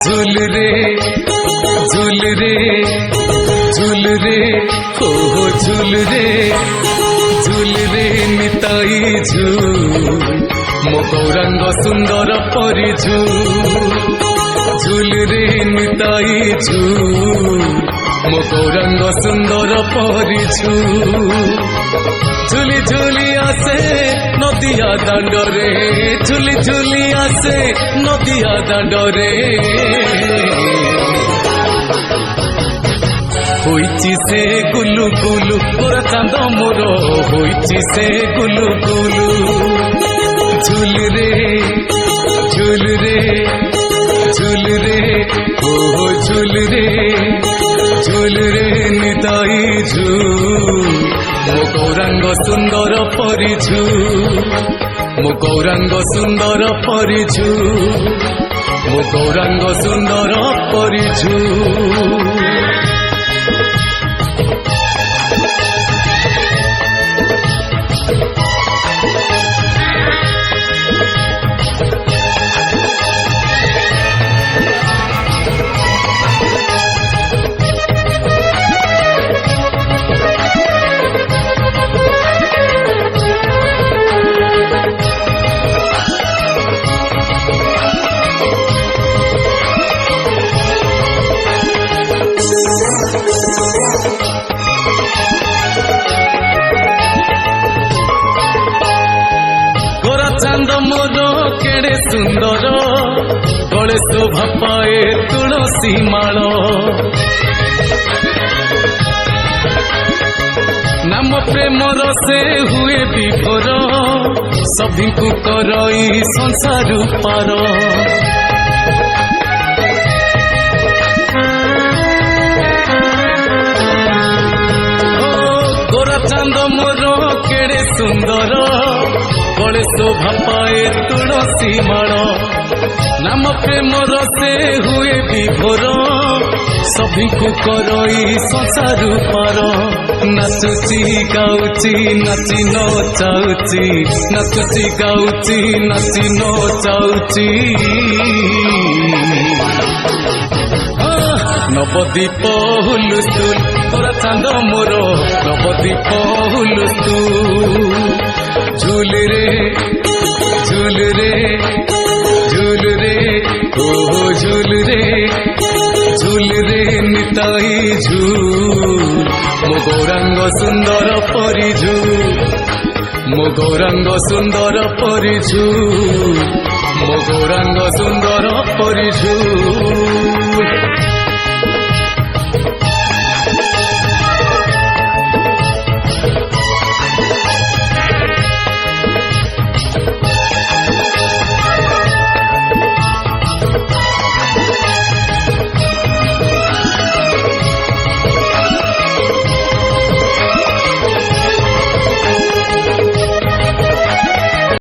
झूल रे झूल रे झूल रे हो झूल रे निताई झूल मो गौरांग सुंदर परी झूल रे निताई झूल मो गौरांग सुंदर परी झूली झूली आसे नदिया दांडरे झूली झूली आसे नदिया दांडरे होइची से गुलु गुलु मोरा चांद मोर होइची से गुलु गुलु झूल रे झूल रे झूल रे हो झूल रे निताई झूल मो गौरांग सुंदर परी मो गौरांग सुंदर परी मो गौरांग सुंदर परी चांद मोर केड़े सुंदर गले शोभा पाए तुलसी माल नाम प्रेमर से हुए विभोर सभी को करई संसार पार गोरा चांद मोर केड़े सुंदर गले शोभा पाए तुलसी माल नाम प्रेमर से हुए विभोर सभी को करई संसार पार नाचुची गाउची नाची नचाउची नाचुची गाउची नाची नचाउची नवदीप हुलुस्तुल तोरा चांद मोर नवदीप हुलुस्तुल झूल रे झूल रे झूल रे हो झूल रे निताई झूल मो गौरांग सुंदर परी मो गौरांग सुंदर परी मो गौरांग सुंदर परी